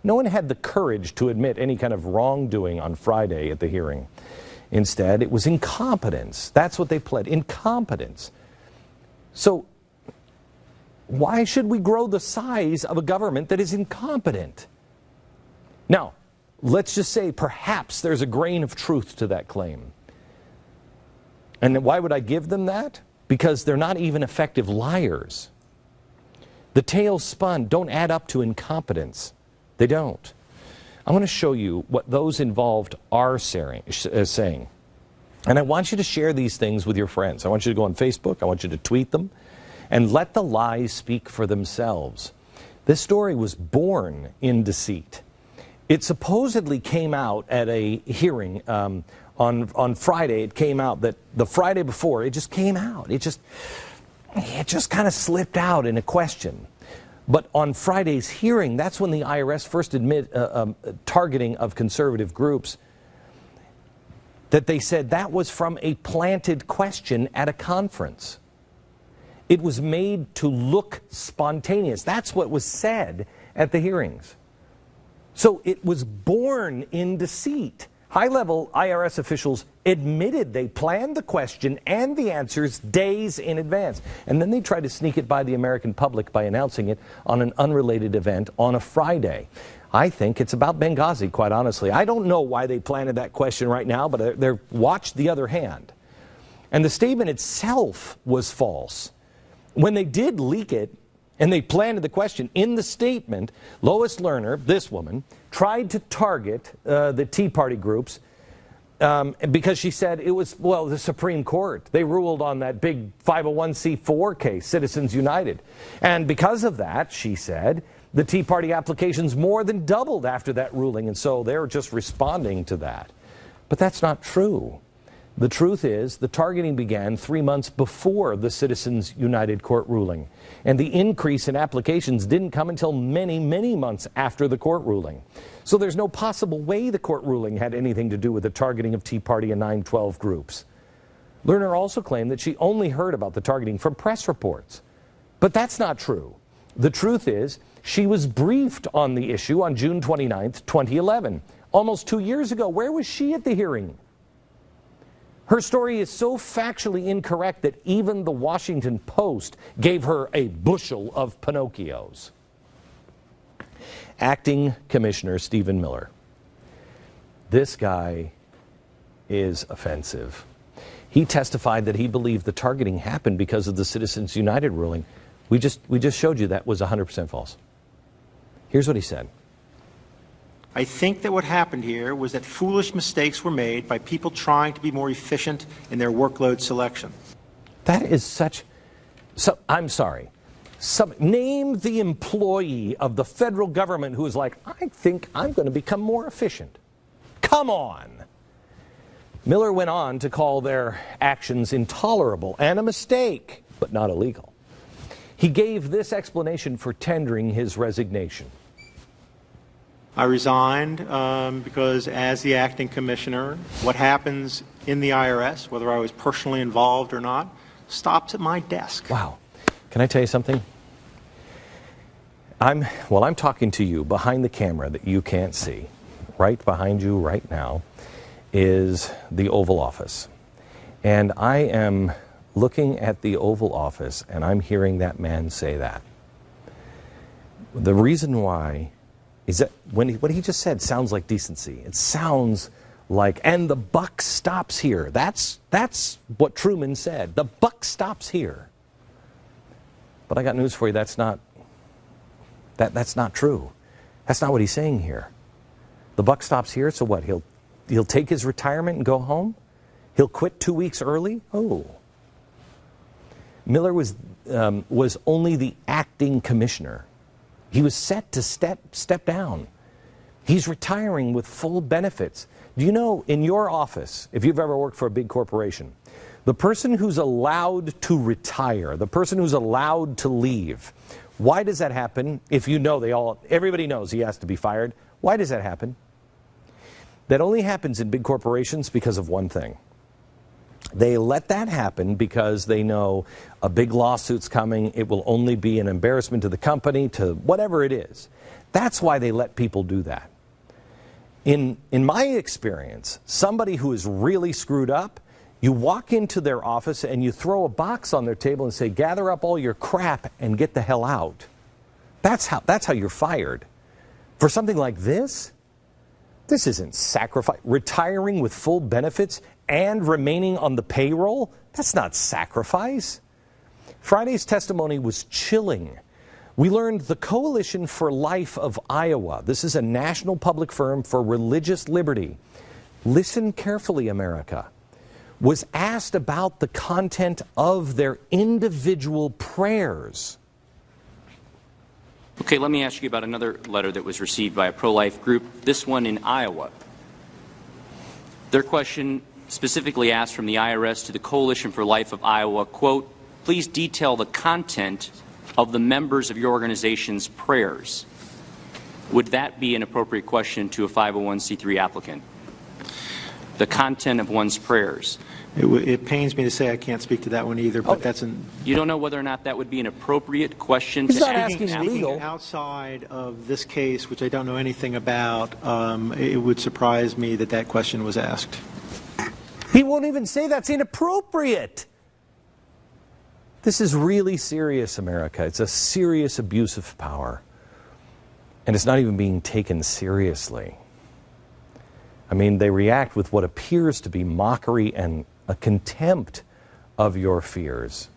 No one had the courage to admit any kind of wrongdoing on Friday at the hearing. Instead, it was incompetence. That's what they pled, incompetence. So why should we grow the size of a government that is incompetent? Now, let's just say perhaps there's a grain of truth to that claim. And why would I give them that? Because they're not even effective liars. The tales spun don't add up to incompetence. They don't. I want to show you what those involved are saying. And I want you to share these things with your friends. I want you to go on Facebook. I want you to tweet them. And let the lies speak for themselves. This story was born in deceit. It supposedly came out at a hearing on Friday. It came out that the Friday before, it just came out. It just kind of slipped out in a question. But on Friday's hearing, that's when the IRS first admit targeting of conservative groups, that they said that was from a planted question at a conference. It was made to look spontaneous. That's what was said at the hearings. So it was born in deceit. High-level IRS officials admitted they planned the question and the answers days in advance. And then they tried to sneak it by the American public by announcing it on an unrelated event on a Friday. I think it's about Benghazi, quite honestly. I don't know why they planted that question right now, but they're watch the other hand. And the statement itself was false. When they did leak it, and they planted the question, in the statement, Lois Lerner, this woman, tried to target the Tea Party groups because she said it was, well, the Supreme Court. They ruled on that big 501c4 case, Citizens United. And because of that, she said, the Tea Party applications more than doubled after that ruling, and so they're just responding to that. But that's not true. The truth is, the targeting began 3 months before the Citizens United court ruling. And the increase in applications didn't come until many, many months after the court ruling. So there's no possible way the court ruling had anything to do with the targeting of Tea Party and 9/12 groups. Lerner also claimed that she only heard about the targeting from press reports. But that's not true. The truth is, she was briefed on the issue on June 29th, 2011. Almost 2 years ago. Where was she at the hearing? Her story is so factually incorrect that even the Washington Post gave her a bushel of Pinocchios. Acting Commissioner Stephen Miller. This guy is offensive. He testified that he believed the targeting happened because of the Citizens United ruling. We just showed you that was 100% false. Here's what he said. I think that what happened here was that foolish mistakes were made by people trying to be more efficient in their workload selection. That is such... I'm sorry. Name the employee of the federal government who is like, I think I'm going to become more efficient. Come on. Miller went on to call their actions intolerable and a mistake, but not illegal. He gave this explanation for tendering his resignation. I resigned because as the acting commissioner, what happens in the IRS, whether I was personally involved or not, stops at my desk. Wow. Can I tell you something? I'm talking to you behind the camera that you can't see. Right behind you right now is the Oval Office. And I am looking at the Oval Office and I'm hearing that man say that. The reason why is that what he just said sounds like decency. It sounds like, and the buck stops here. That's what Truman said. The buck stops here. But I got news for you. That's not true. That's not what he's saying here. The buck stops here. So what? He'll take his retirement and go home. He'll quit 2 weeks early. Oh. Miller was only the acting commissioner. He was set to step down. He's retiring with full benefits. Do you know, in your office, if you've ever worked for a big corporation, the person who's allowed to retire, the person who's allowed to leave, why does that happen? If you know, everybody knows he has to be fired. Why does that happen? That only happens in big corporations because of one thing. They let that happen because they know a big lawsuit's coming. It will only be an embarrassment to the company, to whatever it is. That's why they let people do that. In my experience, somebody who is really screwed up, you walk into their office and you throw a box on their table and say, gather up all your crap and get the hell out. That's how you're fired. For something like this isn't sacrifice. Retiring with full benefits and remaining on the payroll, that's not sacrifice. Friday's testimony was chilling. We learned the Coalition for Life of Iowa, this is a national public firm for religious liberty. Listen carefully, America. Was asked about the content of their individual prayers. Okay, let me ask you about another letter that was received by a pro-life group, this one in Iowa. Their question specifically asked from the IRS to the Coalition for Life of Iowa, quote, please detail the content of the members of your organization's prayers. Would that be an appropriate question to a 501c3 applicant? The content of one's prayers. It pains me to say I can't speak to that one either, but that's an... You don't know whether or not that would be an appropriate question He's to not ask? asking legal. Outside of this case, which I don't know anything about, it would surprise me that that question was asked. He won't even say that's inappropriate. This is really serious, America. It's a serious abuse of power. And it's not even being taken seriously. I mean, they react with what appears to be mockery and a contempt of your fears.